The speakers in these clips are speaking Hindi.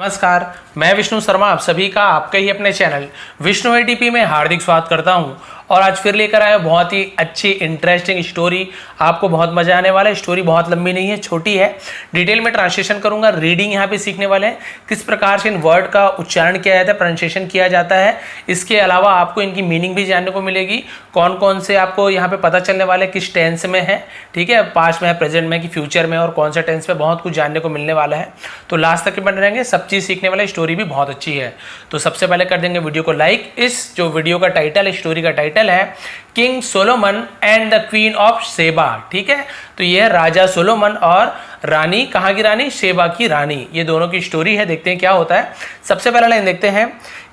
नमस्कार, मैं विष्णु शर्मा आप सभी का आपके ही अपने चैनल विष्णु एटीपी में हार्दिक स्वागत करता हूं। और आज फिर लेकर आया बहुत ही अच्छी इंटरेस्टिंग स्टोरी। आपको बहुत मजा आने वाला है। स्टोरी बहुत लंबी नहीं है, छोटी है। डिटेल में ट्रांसलेशन करूंगा, रीडिंग यहाँ पे सीखने वाले हैं, किस प्रकार से इन वर्ड का उच्चारण किया जाता है, प्रोनाउंसिएशन किया जाता है। इसके अलावा आपको इनकी मीनिंग भी जानने को मिलेगी, कौन कौन से आपको यहाँ पे पता चलने वाले किस टेंस में है, ठीक है, पास्ट में है, प्रेजेंट में कि फ्यूचर में, और कौन सा टेंस में, बहुत कुछ जानने को मिलने वाला है। तो लास्ट तक बने रहेंगे, सब चीज़ सीखने वाला। स्टोरी भी बहुत अच्छी है। तो सबसे पहले कर देंगे वीडियो को लाइक। इस जो वीडियो का टाइटल, स्टोरी का टाइटल है king Solomon and the queen of Sheba, ठीक है। तो ये है राजा सोलोमन और रानी, कहाँ की रानी? शेबा की रानी। ये दोनों की स्टोरी है, देखते हैं क्या होता है। सबसे पहला लाइन देखते हैं।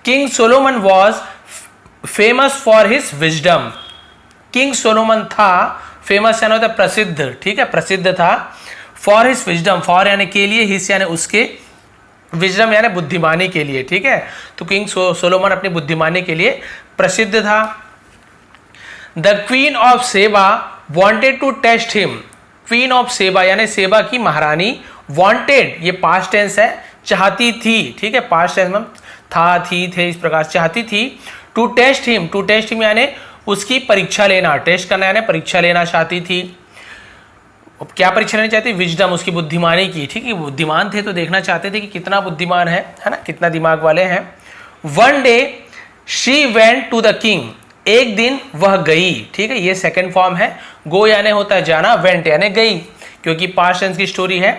King Solomon was famous for his wisdom. King Solomon था, फेमस यानी होता है प्रसिद्ध, ठीक है, प्रसिद्ध था। फॉर हिज विजडम, फॉर यानी के लिए, हिज यानी उसके, विजडम यानी बुद्धिमानी के लिए, ठीक है। तो किंग सोलोमन अपनी बुद्धिमानी के लिए प्रसिद्ध था। The queen of Sheba wanted to test him. Queen of Sheba यानी शेबा की महारानी, वॉन्टेड ये पास्ट टेंस है, चाहती थी, ठीक है, पास्ट टेंस में था, थी, थे, इस प्रकार चाहती थी। To test him, to test him यानी उसकी परीक्षा लेना, टेस्ट करना यानी परीक्षा लेना चाहती थी। क्या परीक्षा लेना चाहती? विजडम, उसकी बुद्धिमानी की, ठीक है। बुद्धिमान थे तो देखना चाहते थे कि कितना बुद्धिमान है ना, कितना दिमाग वाले हैं। One day she went to the king, एक दिन वह गई, ठीक है, ये सेकंड फॉर्म है। गो यानी होता है जाना, वेंट यानी गई, क्योंकि पास्ट टेंस की स्टोरी है।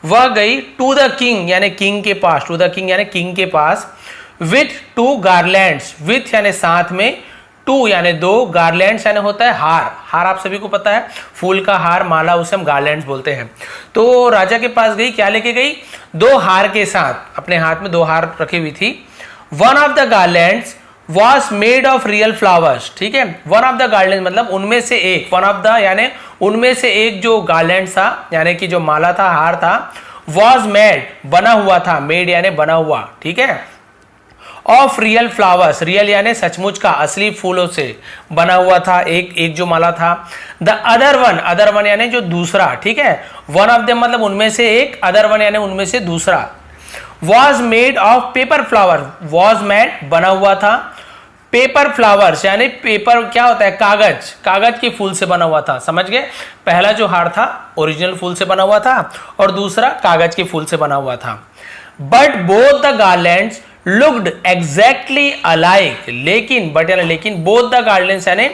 वह गई टू द किंग यानी किंग के पास, टू द किंग यानी किंग के पास। विथ टू गार्लैंड्स, विथ यानी साथ में, टू यानी दो, गार्लैंड्स यानी होता है हार। हार आप सभी को पता है, फूल का हार, माला, उसे हम गार्लैंड्स बोलते हैं। तो राजा के पास गई, क्या लेके गई? दो हार के साथ, अपने हाथ में दो हार रखी हुई थी। One of the garlands was made of real flowers, ठीक है। वन ऑफ द गार्लैंड मतलब उनमें से एक, वन ऑफ द यानी उनमें से एक जो गार्लैंड था, यानी कि जो माला था, हार था, वॉज मेड बना हुआ था, मेड यानी बना हुआ, ठीक है, ऑफ रियल फ्लावर्स, रियल यानी सचमुच का, असली फूलों से बना हुआ था एक जो माला था। द अदर वन यानी जो दूसरा, ठीक है, वन ऑफ देम मतलब उनमें से एक, अदर वन यानी उनमें से दूसरा। Was made of paper flower, was made बना हुआ था, पेपर फ्लावर्स यानी पेपर क्या होता है? कागज, कागज के फूल से बना हुआ था, समझ गए। पहला जो हार था ओरिजिनल फूल से बना हुआ था और दूसरा कागज के फूल से बना हुआ था। But both the garlands looked exactly alike, लेकिन, बट यानी लेकिन, बोथ द गार्लैंड्स यानी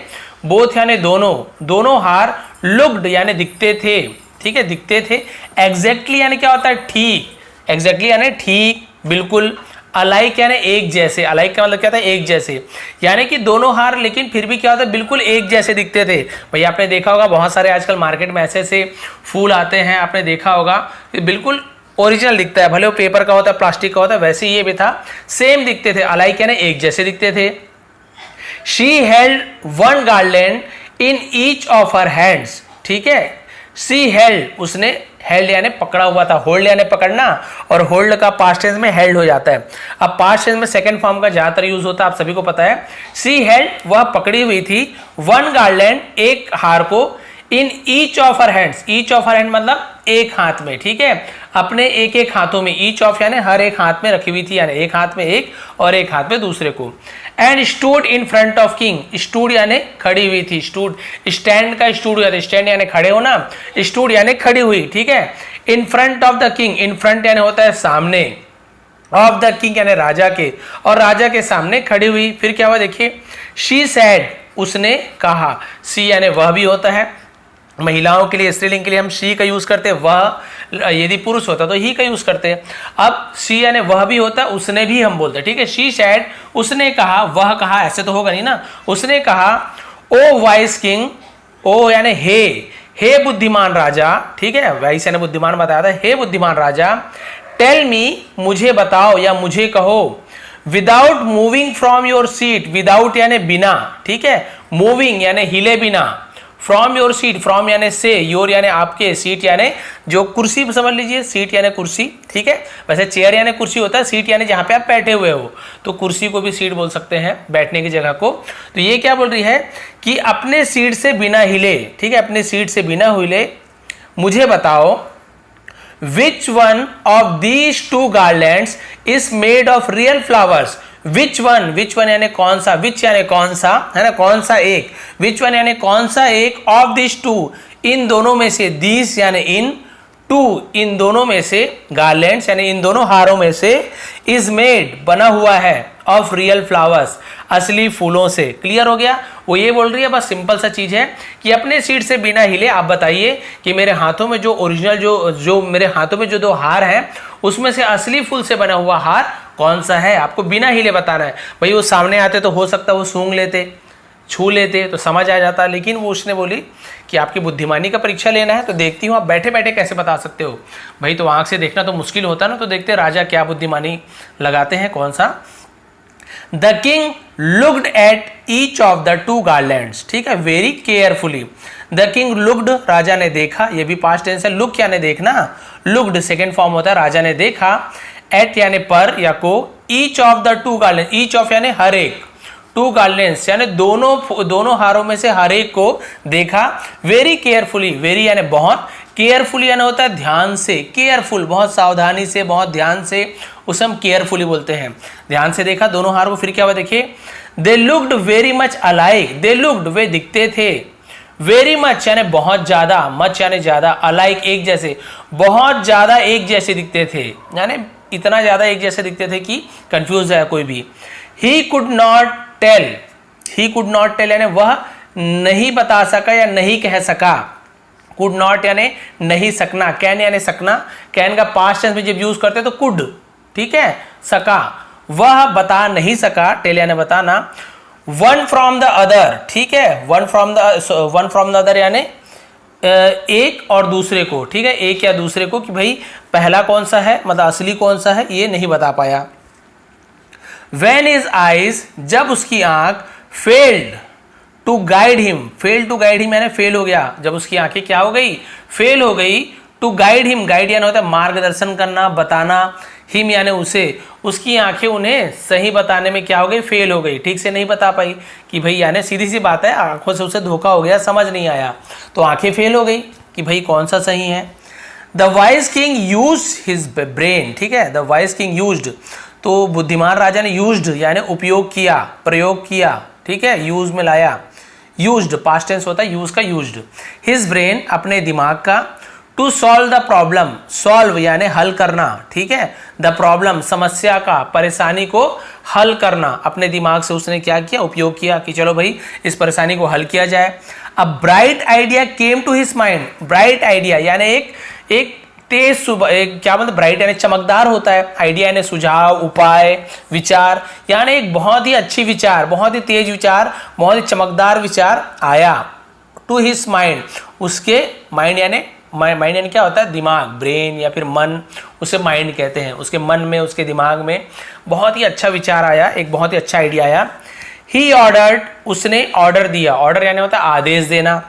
बोथ यानी दोनों, दोनों हार, लुक्ड यानी दिखते थे, ठीक है, दिखते थे। एग्जैक्टली यानी क्या होता है? ठीक, एग्जैक्टली यानी ठीक, बिल्कुल। अलाइक यानी एक जैसे, अलाइक का मतलब क्या था? एक जैसे, यानी कि दोनों हार लेकिन फिर भी क्या होता है? बिल्कुल एक जैसे दिखते थे। भैया आपने देखा होगा बहुत सारे आजकल मार्केट में ऐसे ऐसे फूल आते हैं, आपने देखा होगा, बिल्कुल ओरिजिनल दिखता है, भले वो पेपर का होता है, प्लास्टिक का होता है, वैसे ये भी था, सेम दिखते थे। अलाइक यानी एक जैसे दिखते थे। She held one garland in each of her hands, ठीक है। शी हेल्ड, उसने, हेल्ड यानी पकड़ा हुआ था, होल्ड यानी पकड़ना, और होल्ड का पास्ट टेंस में हेल्ड हो जाता है। अब पास्ट टेंस में सेकंड फॉर्म का ज्यादातर यूज होता है, आप सभी को पता है। शी हेल्ड, वह पकड़ी हुई थी, वन गार्लैंड, एक हार को, in each of her hands, each of her hand मतलब एक हाथ में, ठीक है, अपने एक एक हाथों में। ईच ऑफ यानी हर एक हाथ में रखी हुई थी, यानी एक हाथ में एक और एक हाथ में दूसरे को। And stood in front of king, stood यानी खड़ी हुई थी, स्टूड, स्टैंड का स्टूड यानी स्टैंड यानी खड़े होना, स्टूड यानी खड़ी हुई, ठीक है। In front of the king, in front यानी होता है सामने, ऑफ द किंग यानी राजा के, और राजा के सामने खड़ी हुई। फिर क्या हुआ देखिए। शी सैड, उसने कहा, सी यानी वह भी होता है, महिलाओं के लिए, स्त्रीलिंग के लिए हम शी का यूज करते हैं, वह, यदि पुरुष होता तो ही का यूज करते हैं। अब शी यानी वह भी होता है, उसने भी हम बोलते हैं, ठीक है। शी सैड, उसने कहा, वह कहा, ऐसे तो होगा नहीं ना। उसने कहा, ओ वाइस किंग, ओ यानी हे बुद्धिमान राजा, ठीक है, वाइस यानी बुद्धिमान बताया था, हे बुद्धिमान राजा, टेल मी, मुझे बताओ या मुझे कहो, without moving from your seat, without यानी बिना, ठीक है, मूविंग यानी हिले बिना, फ्रॉम योर सीट, फ्रॉम यानी से, योर यानी आपके, सीट यानी जो कुर्सी समझ लीजिए, सीट यानी कुर्सी, ठीक है। वैसे चेयर यानी कुर्सी होता है, सीट यानी जहां पे आप बैठे हुए हो, तो कुर्सी को भी सीट बोल सकते हैं, बैठने की जगह को। तो ये क्या बोल रही है कि अपने सीट से बिना हिले, ठीक है, अपने सीट से बिना हिले, मुझे बताओ, Which one of these two garlands is made of real flowers, which one यानी कौन सा, विच यानी कौन सा, है ना, कौन सा एक, विच वन यानी कौन सा एक, ऑफ दिस टू इन दोनों में से, दिस यानी इन, टू इन दोनों में से, गार्लैंड्स यानी इन दोनों हारों में से, इज मेड बना हुआ है, ऑफ रियल फ्लावर्स असली फूलों से। क्लियर हो गया? वो ये बोल रही है बस सिंपल सा चीज है कि अपने सीट से बिना हिले आप बताइए कि मेरे हाथों में जो ओरिजिनल जो मेरे हाथों में जो दो हार हैं उसमें से असली फूल से बना हुआ हार कौन सा है, आपको बिना हिले बताना है। भाई वो सामने आते तो हो सकता है वो सूंघ लेते, छू लेते तो समझ आ जाता, लेकिन वो उसने बोली कि आपकी बुद्धिमानी का परीक्षा लेना है तो देखती हूँ आप बैठे बैठे कैसे बता सकते हो। भाई तो आंख से देखना तो मुश्किल होता ना, तो देखते राजा क्या बुद्धिमानी लगाते हैं, कौन सा। The king looked at each of the two garlands, ठीक है, very carefully. The king looked, राजा ने देखा, ये भी पास्ट टेंस है, लुक यानी देखना, लुक्ड सेकेंड फॉर्म होता है, राजा ने देखा, एट यानी पर या को, each of the to garland, each of यानी हर एक, टू गार्लैंड्स यानी दोनों हारों में से हर एक को देखा, वेरी केयरफुली, वेरी यानी बहुत, केयरफुली यानी होता है ध्यान से, केयरफुल बहुत सावधानी से, बहुत ध्यान से, उसे हम केयरफुली बोलते हैं। ध्यान से देखा दोनों हारों को, फिर क्या हुआ देखिए, they looked very much alike, they looked वे दिखते थे, वेरी मच यानी बहुत ज्यादा, मच यानी ज्यादा, अलाइक एक जैसे, बहुत ज्यादा एक जैसे दिखते थे, यानी इतना ज्यादा एक जैसे दिखते थे कि कंफ्यूज है कोई भी। He could not tell, he could not tell यानी वह नहीं बता सका या नहीं कह सका, कुड नॉट यानी नहीं सकना, कैन यानी सकना, कैन का पास्ट टेंस में जब यूज करते तो कुड, ठीक है, सका, वह बता नहीं सका, टेल यानी बताना, वन फ्रॉम द अदर, ठीक है, वन फ्रॉम द अदर यानी एक और दूसरे को, ठीक है, एक या दूसरे को, कि भाई पहला कौन सा है, मतलब असली कौन सा है, ये नहीं बता पाया। When his eyes, जब उसकी आंख, failed to guide him, failed to guide him यानी फेल हो गया, जब उसकी आंखें क्या हो गई, फेल हो गई, to guide him, गाइड यानी होता है मार्गदर्शन करना, बताना, हिम यानी उसे, उसकी आंखें उन्हें सही बताने में क्या हो गई, फेल हो गई, ठीक से नहीं बता पाई, कि भाई यानी सीधी सी बात है, आंखों से उसे धोखा हो गया, समझ नहीं आया, तो आंखें फेल हो गई कि भाई कौन सा सही है। The wise king use his brain, ठीक है, द वाइज किंग यूज्ड, तो बुद्धिमान राजा ने यूज्ड यानी उपयोग किया, प्रयोग किया, ठीक है, यूज में लाया, यूज्ड पास्ट टेंस होता है यूज का, यूज्ड, हिज ब्रेन अपने दिमाग का, to solve the problem, solve यानी हल करना, ठीक है, द प्रॉब्लम समस्या का, परेशानी को हल करना, अपने दिमाग से उसने क्या किया, उपयोग किया कि चलो भाई इस परेशानी को हल किया जाए। A bright idea came to his mind, bright idea यानी एक तेज सुबह, एक क्या मतलब ब्राइट यानी चमकदार होता है, आइडिया यानी सुझाव, उपाय, विचार, यानी एक बहुत ही अच्छी विचार, बहुत ही तेज विचार, बहुत ही चमकदार विचार आया, टू हिज माइंड, उसके माइंड यानी क्या होता है, दिमाग, ब्रेन या फिर मन, उसे माइंड कहते हैं, उसके मन में, उसके दिमाग में बहुत ही अच्छा विचार आया, एक बहुत ही अच्छा आइडिया आया। ही ऑर्डर्ड, उसने ऑर्डर दिया, ऑर्डर यानी होता है आदेश देना,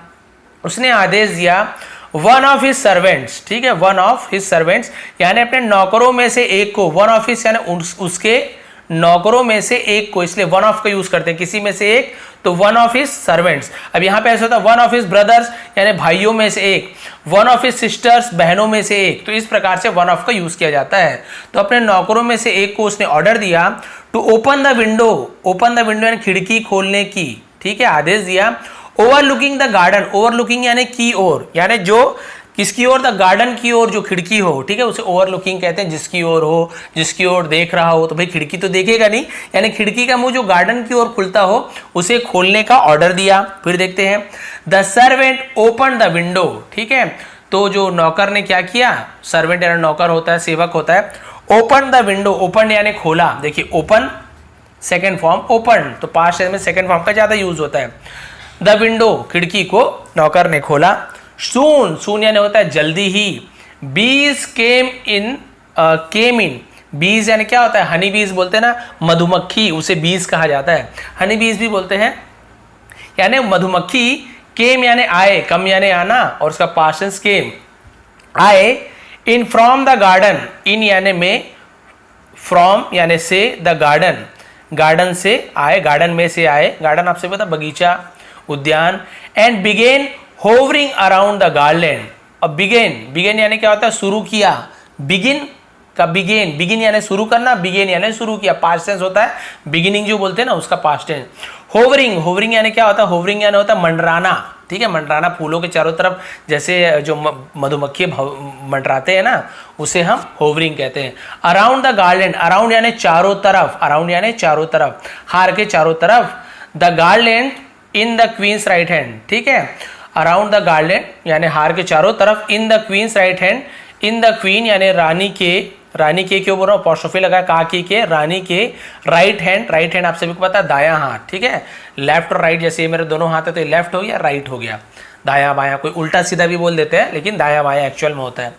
उसने आदेश दिया, वन ऑफ हिज सर्वेंट्स, ठीक है, वन ऑफ हिज सर्वेंट्स यानी अपने नौकरों में से एक को, वन ऑफ हिज यानी उसके नौकरों में से एक को, इसलिए वन ऑफ का यूज करते हैं, किसी में से एक, तो वन ऑफ हिज सर्वेंट्स। अब यहाँ पे ऐसा होता है वन ऑफ हिज ब्रदर्स यानी भाइयों में से एक, वन ऑफ हिज सिस्टर्स बहनों में से एक, तो इस प्रकार से वन ऑफ का यूज किया जाता है। तो अपने नौकरों में से एक को उसने ऑर्डर दिया, to open the window, open the window यानी खिड़की खोलने की, ठीक है, आदेश दिया, ओवरलुकिंग द गार्डन, ओवरलुकिंग यानी की ओर, यानी जो किसकी ओर, द गार्डन की ओर जो खिड़की हो, ठीक है, उसे ओवरलुकिंग कहते हैं, जिसकी ओर हो, जिसकी ओर देख रहा हो, तो भाई खिड़की तो देखेगा नहीं, यानी खिड़की का मुंह जो गार्डन की ओर खुलता हो उसे खोलने का ऑर्डर दिया। फिर देखते हैं, the servant open the window, ठीक है, तो जो नौकर ने क्या किया, सर्वेंट यानी नौकर होता है, सेवक होता है, ओपन द विंडो, ओपन यानी खोला, देखिए ओपन सेकेंड फॉर्म, ओपन तो पास्ट में सेकेंड फॉर्म का ज्यादा यूज होता है, द विंडो खिड़की को नौकर ने खोला, सून, सून यानी होता है जल्दी ही, बीज केम इन, बीज यानी क्या होता है, हनी बीज बोलते हैं ना, मधुमक्खी, उसे बीज कहा जाता है, हनी बीज भी बोलते हैं, यानी मधुमक्खी, केम यानी आए, कम यानी आना, और उसका पास्ट टेंस केम, आए, इन फ्रॉम द गार्डन, इन यानी में, फ्रॉम यानी से, द गार्डन, गार्डन से आए, गार्डन में से आए, गार्डन आपसे पता बगीचा, उद्यान, and began hovering around the garland. अब बिगेन, बिगेन यानी क्या होता है, शुरू किया, बिगिन का बिगेन, बिगिन यानी शुरू करना, बिगेन यानी शुरू किया, पास्ट टेंस होता है, बिगिनिंग जो बोलते हैं ना उसका पास्ट टेंस। होवरिंग, होवरिंग यानी क्या होता है, होवरिंग यानी होता है मंडराना, ठीक है, मंडराना फूलों के चारों तरफ, जैसे जो मधुमक्खी मंडराते हैं ना, उसे हम होवरिंग कहते हैं। अराउंड द गार्डन, अराउंड यानी चारों तरफ, अराउंड यानी चारों तरफ, हार के चारों तरफ, the garden in the queen's right hand, ठीक है, अराउंड द गार्डन यानी हार के चारों तरफ, in the queen's right hand, in the queen यानी रानी के, रानी के क्यों बोल रहा हूँ, अपोस्ट्रोफी लगा, काकी के, रानी के राइट हैंड, राइट हैंड आप सभी को पता है दायां हाथ, ठीक है, लेफ्ट और राइट, जैसे ये मेरे दोनों हाथ है तो ये लेफ्ट हो गया, राइट हो गया, दायां बायां, कोई उल्टा सीधा भी बोल देते हैं लेकिन दायां बायां एक्चुअल में होता है।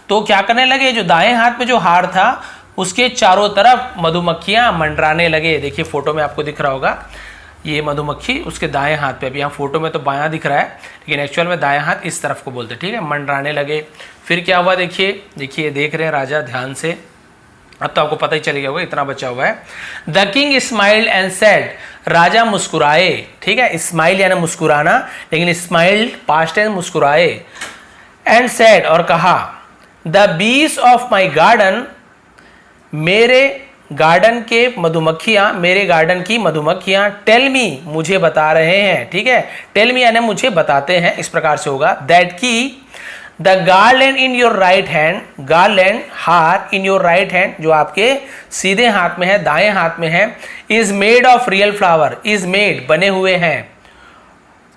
तो क्या करने लगे, जो दाएं हाथ में जो हार था उसके चारों तरफ मधुमक्खियां मंडराने लगे। देखिए फोटो में आपको दिख रहा होगा, ये मधुमक्खी उसके दाएं हाथ पे, अभी यहाँ फोटो में तो बायां दिख रहा है लेकिन एक्चुअल में दाएं हाथ इस तरफ को बोलते हैं, ठीक है, मंडराने लगे। फिर क्या हुआ, देखिए देखिए देख रहे हैं राजा ध्यान से, अब तो आपको पता ही चल गया होगा, इतना बचा हुआ है। The king smiled and said, राजा मुस्कुराए, ठीक है, स्माइल यानी मुस्कुराना, लेकिन स्माइल्ड पास्ट टेंस मुस्कुराए, एंड सेड और कहा, the bees of my garden, मेरे गार्डन के मधुमक्खियां, मेरे गार्डन की मधुमक्खियां, टेल मी मुझे बता रहे हैं, ठीक है, टेल मी यानी मुझे बताते हैं, इस प्रकार से होगा, दैट की the garland in your right hand, garland हार इन योर राइट हैंड जो आपके सीधे हाथ में है, दाएं हाथ में है, is made of real flower, is made बने हुए हैं,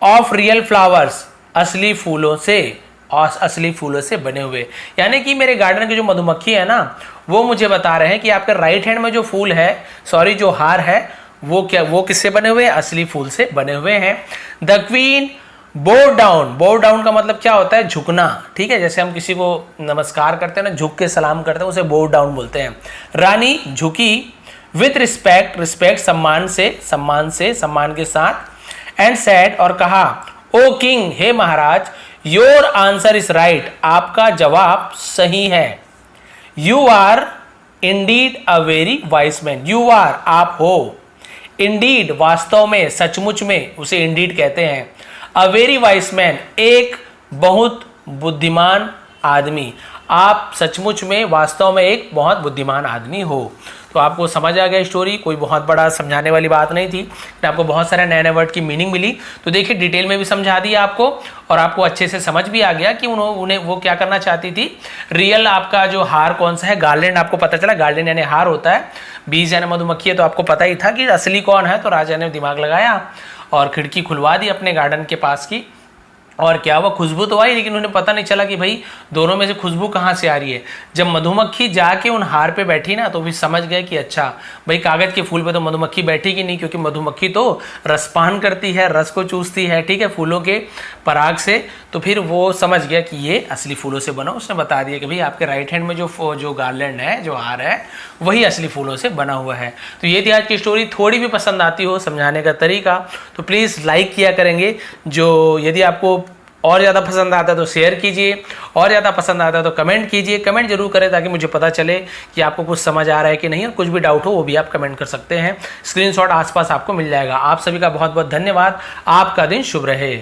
ऑफ रियल फ्लावर्स असली फूलों से, और असली फूलों से बने हुए, यानी कि मेरे गार्डन की जो मधुमक्खी है ना वो मुझे बता रहे हैं कि आपके राइट हैंड में जो फूल है, सॉरी जो हार है वो क्या, वो किससे बने हुए हैं, असली फूल से बने हुए हैं। द क्वीन बोव डाउन, बोव डाउन का मतलब क्या होता है, झुकना, ठीक है, जैसे हम किसी को नमस्कार करते हैं ना, झुक के सलाम करते हैं, उसे बोव डाउन बोलते हैं। रानी झुकी, विथ रिस्पेक्ट, रिस्पेक्ट सम्मान से, सम्मान से, सम्मान के साथ, एंड सेड और कहा, ओ किंग हे महाराज, योर आंसर इज राइट, आपका जवाब सही है, you are indeed a very wise man, you are आप हो, इंडीड वास्तव में, सचमुच में, उसे इंडीड कहते हैं, अ वेरी वाइज मैन एक बहुत बुद्धिमान आदमी, आप सचमुच में वास्तव में एक बहुत बुद्धिमान आदमी हो। तो आपको समझ आ गया स्टोरी, कोई बहुत बड़ा समझाने वाली बात नहीं थी, आपको बहुत सारे नए नए वर्ड की मीनिंग मिली। तो देखिए डिटेल में भी समझा दिया आपको, और आपको अच्छे से समझ भी आ गया कि उन्हें वो क्या करना चाहती थी। रियल आपका जो हार कौन सा है, गार्लैंड, आपको पता चला गार्लैंड यानी हार होता है, बीज यानी मधुमक्खी है, तो आपको पता ही था कि असली कौन है। तो राजा ने दिमाग लगाया और खिड़की खुलवा दी अपने गार्डन के पास की, और क्या हुआ, खुशबू तो आई लेकिन उन्हें पता नहीं चला कि भाई दोनों में से खुशबू कहाँ से आ रही है। जब मधुमक्खी जाके उन हार पे बैठी ना तो भी समझ गए कि अच्छा भाई कागज के फूल पे तो मधुमक्खी बैठेगी नहीं, क्योंकि मधुमक्खी तो रसपान करती है, रस को चूसती है, ठीक है, फूलों के पराग से। तो फिर वो समझ गया कि ये असली फूलों से बना। उसने बता दिया कि भाई आपके राइट हैंड में जो गार्लैंड है, जो हार है, वही असली फूलों से बना हुआ है। तो ये थी आज की स्टोरी। थोड़ी भी पसंद आती हो समझाने का तरीका तो प्लीज़ लाइक किया करेंगे। जो यदि आपको और ज़्यादा पसंद आता है तो शेयर कीजिए, और ज़्यादा पसंद आता है तो कमेंट कीजिए। कमेंट जरूर करें ताकि मुझे पता चले कि आपको कुछ समझ आ रहा है कि नहीं, और कुछ भी डाउट हो वो भी आप कमेंट कर सकते हैं। स्क्रीनशॉट आसपास आपको मिल जाएगा। आप सभी का बहुत बहुत धन्यवाद। आपका दिन शुभ रहे।